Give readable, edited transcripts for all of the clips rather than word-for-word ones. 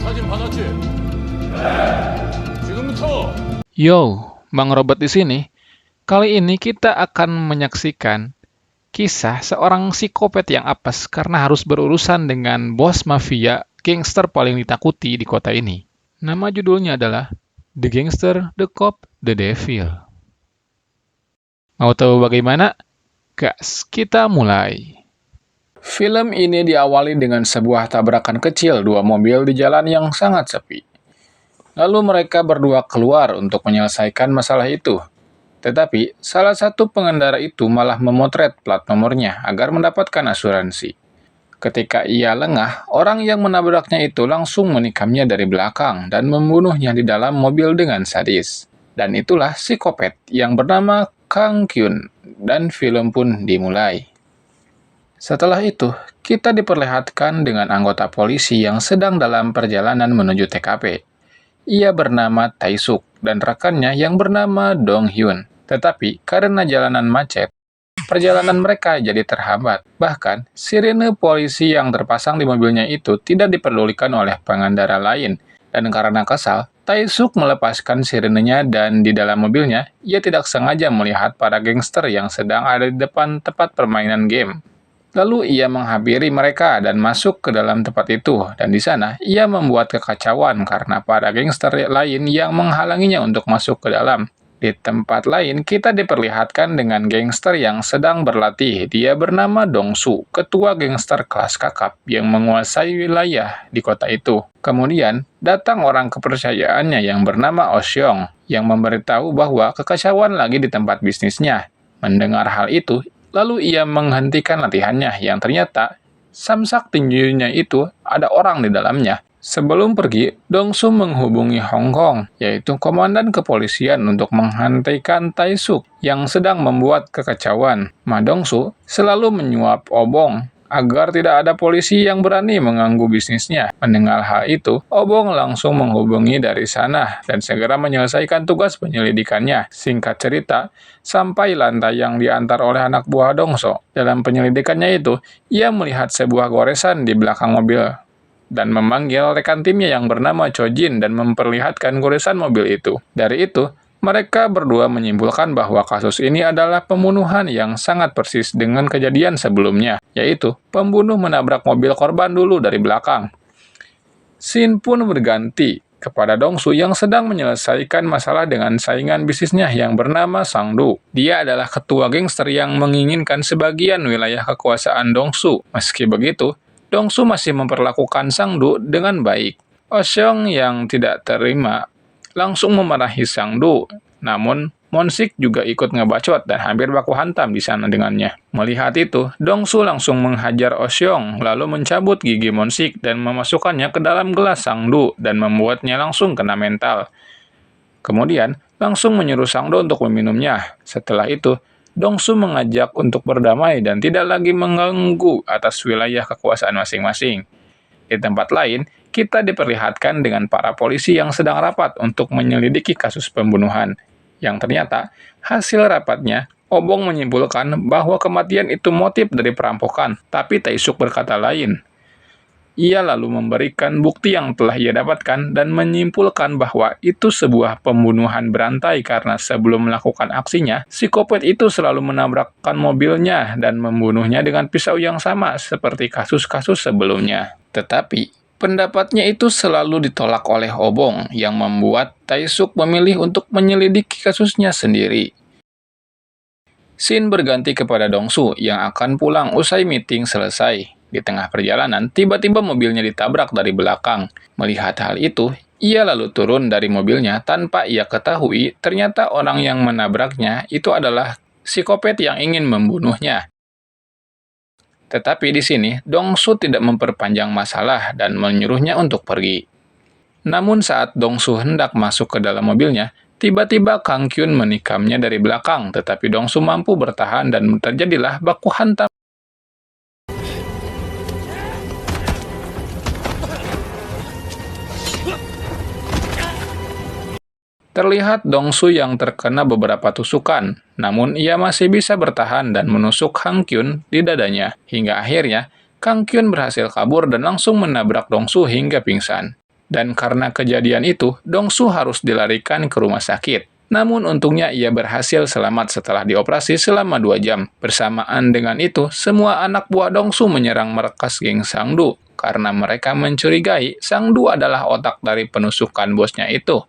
사진 받았지? 지금부터 Yo, Bang Robert di sini. Kali ini kita akan menyaksikan kisah seorang psikopat yang apes karena harus berurusan dengan bos mafia gangster paling ditakuti di kota ini. Nama judulnya adalah The Gangster, The Cop, The Devil. Mau tahu bagaimana? Gas, kita mulai. Film ini diawali dengan sebuah tabrakan kecil dua mobil di jalan yang sangat sepi. Lalu mereka berdua keluar untuk menyelesaikan masalah itu. Tetapi, salah satu pengendara itu malah memotret plat nomornya agar mendapatkan asuransi. Ketika ia lengah, orang yang menabraknya itu langsung menikamnya dari belakang dan membunuhnya di dalam mobil dengan sadis. Dan itulah psikopat yang bernama Kang Kyun, dan film pun dimulai. Setelah itu, kita diperlihatkan dengan anggota polisi yang sedang dalam perjalanan menuju TKP. Ia bernama Tae-suk dan rekannya yang bernama Dong-hyun. Tetapi karena jalanan macet, perjalanan mereka jadi terhambat. Bahkan, sirene polisi yang terpasang di mobilnya itu tidak diperdulikan oleh pengendara lain. Dan karena kesal, Tae-suk melepaskan sirenenya dan di dalam mobilnya, ia tidak sengaja melihat para gangster yang sedang ada di depan tempat permainan game. Lalu ia menghampiri mereka dan masuk ke dalam tempat itu, dan di sana ia membuat kekacauan karena para gangster lain yang menghalanginya untuk masuk ke dalam. Di tempat lain, kita diperlihatkan dengan gangster yang sedang berlatih. Dia bernama Dong-su, ketua gangster kelas kakap yang menguasai wilayah di kota itu. Kemudian, datang orang kepercayaannya yang bernama Oh-seong, yang memberitahu bahwa kekacauan lagi di tempat bisnisnya. Mendengar hal itu, lalu ia menghentikan latihannya yang ternyata samsak tinjunya itu ada orang di dalamnya. Sebelum pergi, Dong-su menghubungi Hong Kong, yaitu komandan kepolisian untuk menghentikan Tae-suk yang sedang membuat kekacauan. Ma Dong-su selalu menyuap Obong agar tidak ada polisi yang berani mengganggu bisnisnya. Mendengar hal itu, Obong langsung menghubungi dari sana dan segera menyelesaikan tugas penyelidikannya. Singkat cerita, sampai lantai yang diantar oleh anak buah Dong-su. Dalam penyelidikannya itu, ia melihat sebuah goresan di belakang mobil dan memanggil rekan timnya yang bernama Chojin dan memperlihatkan goresan mobil itu. Dari itu, mereka berdua menyimpulkan bahwa kasus ini adalah pembunuhan yang sangat persis dengan kejadian sebelumnya, yaitu pembunuh menabrak mobil korban dulu dari belakang. Scene pun berganti kepada Dong-su yang sedang menyelesaikan masalah dengan saingan bisnisnya yang bernama Sang-do. Dia adalah ketua gangster yang menginginkan sebagian wilayah kekuasaan Dong-su. Meski begitu, Dong-su masih memperlakukan Sang-do dengan baik. Oh-seong yang tidak terima langsung memarahi Sang-do. Namun, Mon-sik juga ikut ngebacot dan hampir baku hantam di sana dengannya. Melihat itu, Dong-su langsung menghajar Oh-seong, lalu mencabut gigi Mon-sik dan memasukkannya ke dalam gelas Sang-do dan membuatnya langsung kena mental. Kemudian, langsung menyuruh Sang-do untuk meminumnya. Setelah itu, Dong-su mengajak untuk berdamai dan tidak lagi mengganggu atas wilayah kekuasaan masing-masing. Di tempat lain, kita diperlihatkan dengan para polisi yang sedang rapat untuk menyelidiki kasus pembunuhan. Yang ternyata, hasil rapatnya, Obong menyimpulkan bahwa kematian itu motif dari perampokan, tapi Tae-suk berkata lain. Ia lalu memberikan bukti yang telah ia dapatkan dan menyimpulkan bahwa itu sebuah pembunuhan berantai karena sebelum melakukan aksinya, psikopat itu selalu menabrakkan mobilnya dan membunuhnya dengan pisau yang sama seperti kasus-kasus sebelumnya. Tetapi, pendapatnya itu selalu ditolak oleh Obong yang membuat Tae-suk memilih untuk menyelidiki kasusnya sendiri. Scene berganti kepada Dong-su yang akan pulang usai meeting selesai. Di tengah perjalanan, tiba-tiba mobilnya ditabrak dari belakang. Melihat hal itu, ia lalu turun dari mobilnya tanpa ia ketahui ternyata orang yang menabraknya itu adalah psikopat yang ingin membunuhnya. Tetapi di sini, Dong-su tidak memperpanjang masalah dan menyuruhnya untuk pergi. Namun saat Dong-su hendak masuk ke dalam mobilnya, tiba-tiba Kang Kyun menikamnya dari belakang, tetapi Dong-su mampu bertahan dan terjadilah baku hantam. Terlihat Dong-su yang terkena beberapa tusukan, namun ia masih bisa bertahan dan menusuk Kang Kyun di dadanya. Hingga akhirnya, Kang Kyun berhasil kabur dan langsung menabrak Dong-su hingga pingsan. Dan karena kejadian itu, Dongsu harus dilarikan ke rumah sakit. Namun untungnya ia berhasil selamat setelah dioperasi selama 2 jam. Bersamaan dengan itu, semua anak buah Dongsu menyerang markas geng Sangdu karena mereka mencurigai Sangdu adalah otak dari penusukan bosnya itu.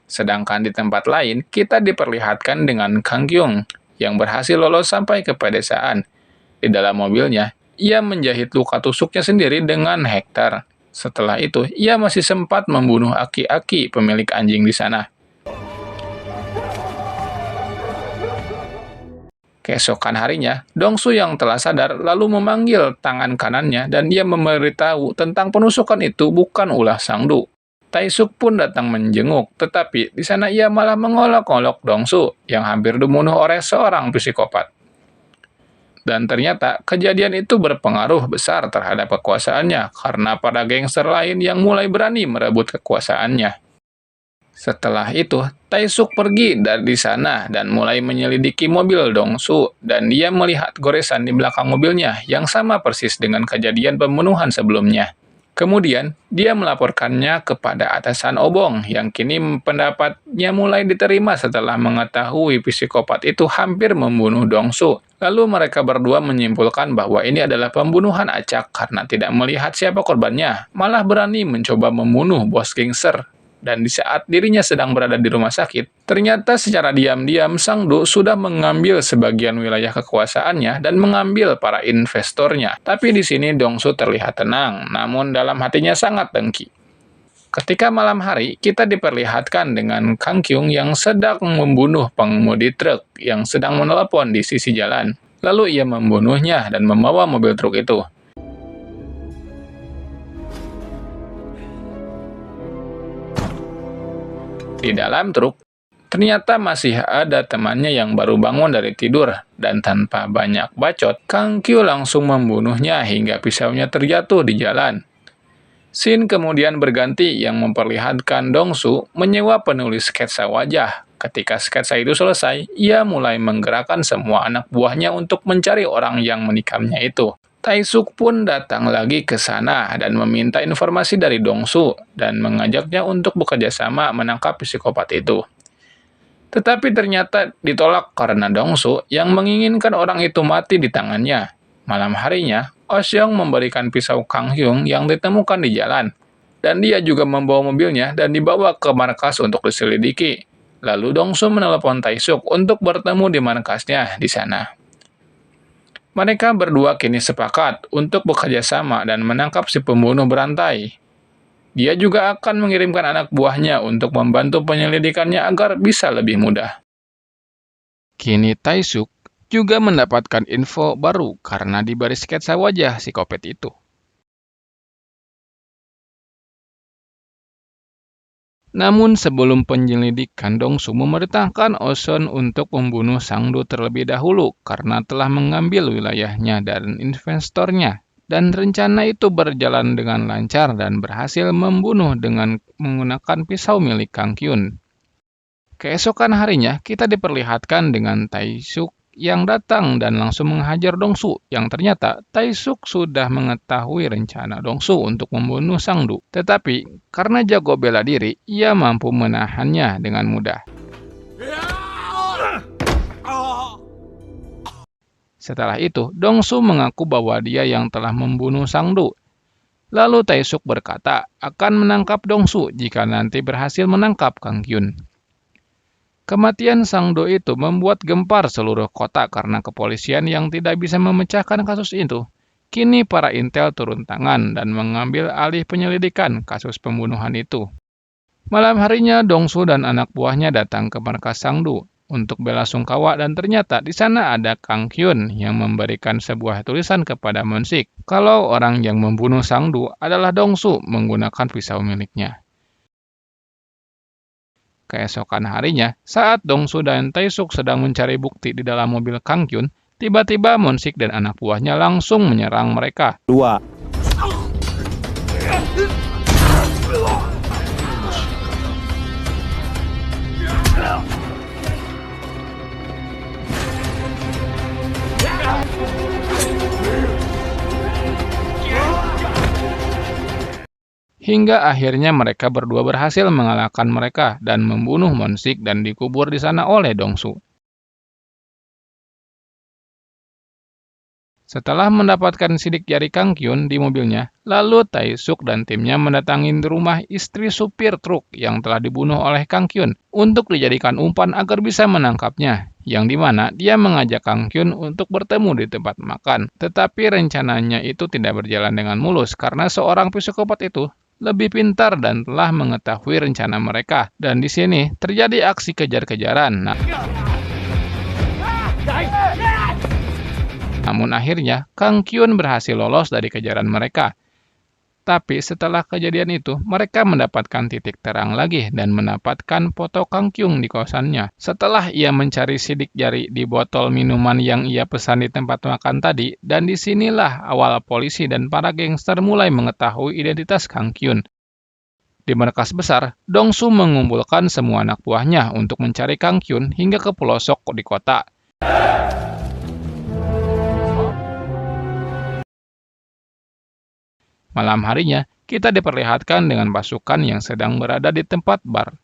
Sedangkan di tempat lain, kita diperlihatkan dengan Kang Kyung yang berhasil lolos sampai ke pedesaan. Di dalam mobilnya, ia menjahit luka tusuknya sendiri dengan Hektar. Setelah itu, ia masih sempat membunuh Aki-Aki, pemilik anjing di sana. Keesokan harinya, Dongsu yang telah sadar lalu memanggil tangan kanannya dan ia memberitahu tentang penusukan itu bukan ulah Sangdu. Taisuk pun datang menjenguk, tetapi di sana ia malah mengolok-olok Dongsu yang hampir dibunuh oleh seorang psikopat. Dan ternyata kejadian itu berpengaruh besar terhadap kekuasaannya karena para gangster lain yang mulai berani merebut kekuasaannya. Setelah itu, Taisuk pergi dari sana dan mulai menyelidiki mobil Dongsu dan dia melihat goresan di belakang mobilnya yang sama persis dengan kejadian pembunuhan sebelumnya. Kemudian, dia melaporkannya kepada atasan Obong yang kini pendapatnya mulai diterima setelah mengetahui psikopat itu hampir membunuh Dongsu. Lalu mereka berdua menyimpulkan bahwa ini adalah pembunuhan acak karena tidak melihat siapa korbannya, malah berani mencoba membunuh bos gangster. Dan di saat dirinya sedang berada di rumah sakit, ternyata secara diam-diam Sangdu sudah mengambil sebagian wilayah kekuasaannya dan mengambil para investornya. Tapi di sini Dongsu terlihat tenang, namun dalam hatinya sangat dengki. Ketika malam hari, kita diperlihatkan dengan Kang Kyung yang sedang membunuh pengemudi truk yang sedang menelepon di sisi jalan. Lalu ia membunuhnya dan membawa mobil truk itu. Di dalam truk, ternyata masih ada temannya yang baru bangun dari tidur, dan tanpa banyak bacot, Kang Kyu langsung membunuhnya hingga pisaunya terjatuh di jalan. Scene kemudian berganti yang memperlihatkan Dongsu menyewa penulis sketsa wajah. Ketika sketsa itu selesai, ia mulai menggerakkan semua anak buahnya untuk mencari orang yang menikamnya itu. Taisuk pun datang lagi ke sana dan meminta informasi dari Dongsu dan mengajaknya untuk bekerja sama menangkap psikopat itu. Tetapi ternyata ditolak karena Dongsu yang menginginkan orang itu mati di tangannya. Malam harinya, Oseong memberikan pisau Kang Hyung yang ditemukan di jalan. Dan dia juga membawa mobilnya dan dibawa ke markas untuk diselidiki. Lalu Dongsu menelepon Taisuk untuk bertemu di markasnya di sana. Mereka berdua kini sepakat untuk bekerja sama dan menangkap si pembunuh berantai. Dia juga akan mengirimkan anak buahnya untuk membantu penyelidikannya agar bisa lebih mudah. Kini Taisuk juga mendapatkan info baru karena di baris sketsa wajah psikopat itu. Namun sebelum penyelidikan, Dongsu memerintahkan Oson untuk membunuh Sangdu terlebih dahulu karena telah mengambil wilayahnya dan investornya. Dan rencana itu berjalan dengan lancar dan berhasil membunuh dengan menggunakan pisau milik Kang Kyun. Keesokan harinya, kita diperlihatkan dengan Taisuk yang datang dan langsung menghajar Dongsu, yang ternyata Taisuk sudah mengetahui rencana Dongsu untuk membunuh Sangdu. Tetapi, karena jago bela diri, ia mampu menahannya dengan mudah. Setelah itu, Dongsu mengaku bahwa dia yang telah membunuh Sangdu. Lalu Taisuk berkata akan menangkap Dongsu jika nanti berhasil menangkap Kang Kyun. Kematian Sangdo itu membuat gempar seluruh kota karena kepolisian yang tidak bisa memecahkan kasus itu. Kini para intel turun tangan dan mengambil alih penyelidikan kasus pembunuhan itu. Malam harinya Dongsu dan anak buahnya datang ke markas Sangdu untuk belasungkawa dan ternyata di sana ada Kang Kyun yang memberikan sebuah tulisan kepada Monsik kalau orang yang membunuh Sangdu adalah Dongsu menggunakan pisau miliknya. Keesokan harinya, saat Dongsu dan Taisuk sedang mencari bukti di dalam mobil Kang Kyun, tiba-tiba Monsik dan anak buahnya langsung menyerang mereka. hingga akhirnya mereka berdua berhasil mengalahkan mereka dan membunuh Monsik dan dikubur di sana oleh Dongsu. Setelah mendapatkan sidik jari Kang Kyun di mobilnya, lalu Tae-suk dan timnya mendatangi rumah istri supir truk yang telah dibunuh oleh Kang Kyun untuk dijadikan umpan agar bisa menangkapnya, yang dimana dia mengajak Kang Kyun untuk bertemu di tempat makan. Tetapi rencananya itu tidak berjalan dengan mulus karena seorang psikopat itu lebih pintar dan telah mengetahui rencana mereka. Dan di sini terjadi aksi kejar-kejaran. Namun akhirnya, Kang Kyun berhasil lolos dari kejaran mereka. Tapi setelah kejadian itu, mereka mendapatkan titik terang lagi dan mendapatkan foto Kang Kyun di kosannya. Setelah ia mencari sidik jari di botol minuman yang ia pesan di tempat makan tadi, dan disinilah awal polisi dan para gangster mulai mengetahui identitas Kang Kyun. Di markas besar, Dongsu mengumpulkan semua anak buahnya untuk mencari Kang Kyun hingga ke pelosok di kota. Malam harinya, kita diperlihatkan dengan pasukan yang sedang berada di tempat bar.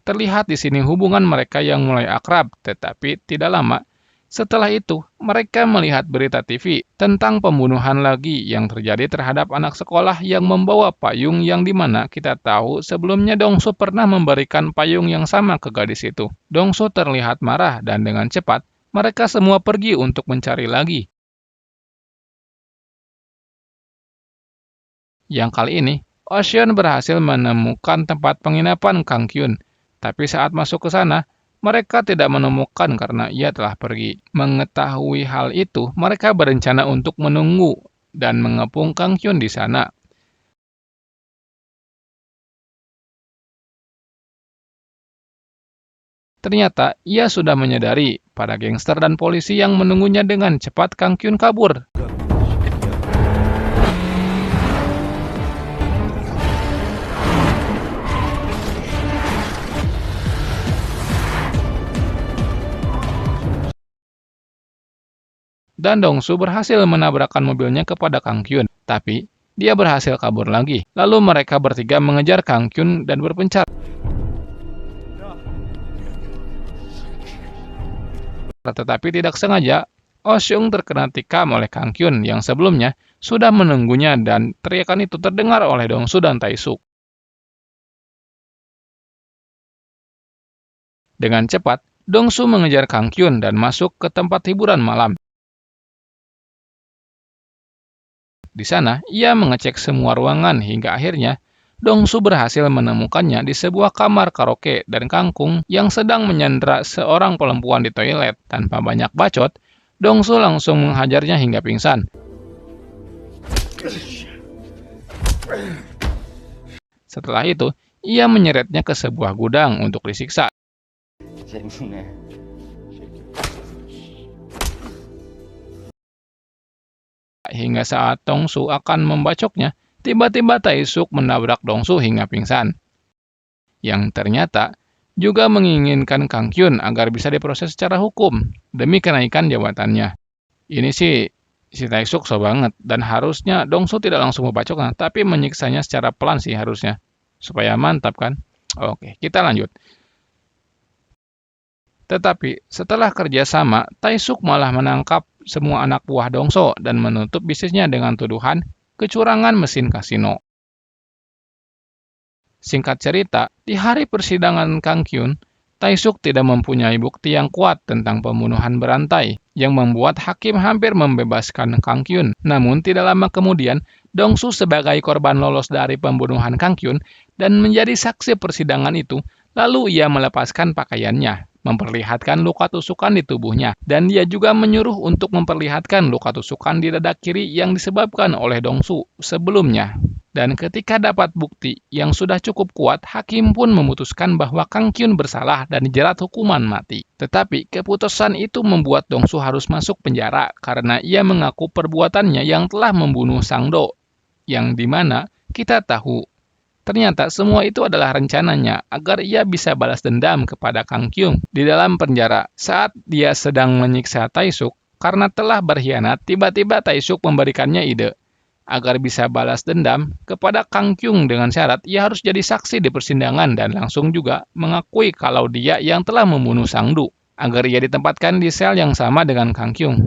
Terlihat di sini hubungan mereka yang mulai akrab, tetapi tidak lama. Setelah itu, mereka melihat berita TV tentang pembunuhan lagi yang terjadi terhadap anak sekolah yang membawa payung yang dimana kita tahu sebelumnya Dongsu pernah memberikan payung yang sama ke gadis itu. Dongsu terlihat marah dan dengan cepat, mereka semua pergi untuk mencari lagi. Yang kali ini, Ocean berhasil menemukan tempat penginapan Kang Kyun. Tapi saat masuk ke sana, mereka tidak menemukan karena ia telah pergi. Mengetahui hal itu, mereka berencana untuk menunggu dan mengepung Kang Kyun di sana. Ternyata, ia sudah menyadari para gangster dan polisi yang menunggunya dengan cepat Kang Kyun kabur. Dan Dongsu berhasil menabrakkan mobilnya kepada Kang Kyun. Tapi, dia berhasil kabur lagi. Lalu mereka bertiga mengejar Kang Kyun dan berpencar. Tetapi tidak sengaja, Oh-seung terkena tikam oleh Kang Kyun yang sebelumnya sudah menunggunya dan teriakan itu terdengar oleh Dongsu dan Tae-suk. Dengan cepat, Dongsu mengejar Kang Kyun dan masuk ke tempat hiburan malam. Di sana, ia mengecek semua ruangan hingga akhirnya Dongsu berhasil menemukannya di sebuah kamar karaoke dan Kangkung yang sedang menyandra seorang perempuan di toilet. Tanpa banyak bacot, Dongsu langsung menghajarnya hingga pingsan. Setelah itu, ia menyeretnya ke sebuah gudang untuk disiksa. Hingga saat Dongsu akan membacoknya, tiba-tiba Tae-suk menabrak Dongsu hingga pingsan. Yang ternyata juga menginginkan Kang Kyun agar bisa diproses secara hukum demi kenaikan jabatannya. Ini sih si Tae-suk so banget dan harusnya Dongsu tidak langsung membacoknya, tapi menyiksanya secara pelan sih harusnya. Supaya mantap kan? Oke, kita lanjut. Tetapi setelah kerjasama, Tae-suk malah menangkap semua anak buah Dongsu dan menutup bisnisnya dengan tuduhan kecurangan mesin kasino. Singkat cerita, di hari persidangan Kang Kyun, Tae-suk tidak mempunyai bukti yang kuat tentang pembunuhan berantai, yang membuat hakim hampir membebaskan Kang Kyun. Namun tidak lama kemudian, Dongsu sebagai korban lolos dari pembunuhan Kang Kyun dan menjadi saksi persidangan itu, lalu ia melepaskan pakaiannya, memperlihatkan luka tusukan di tubuhnya, dan dia juga menyuruh untuk memperlihatkan luka tusukan di dada kiri yang disebabkan oleh Dongsu sebelumnya. Dan ketika dapat bukti yang sudah cukup kuat, hakim pun memutuskan bahwa Kang Kyun bersalah dan dijerat hukuman mati. Tetapi keputusan itu membuat Dongsu harus masuk penjara karena ia mengaku perbuatannya yang telah membunuh Sang Do, yang dimana kita tahu ternyata semua itu adalah rencananya agar ia bisa balas dendam kepada Kang Kyun di dalam penjara. Saat dia sedang menyiksa Tae-suk karena telah berkhianat, tiba-tiba Tae-suk memberikannya ide. Agar bisa balas dendam kepada Kang Kyung dengan syarat ia harus jadi saksi di persidangan dan langsung juga mengakui kalau dia yang telah membunuh Sang Du, agar ia ditempatkan di sel yang sama dengan Kang Kyung.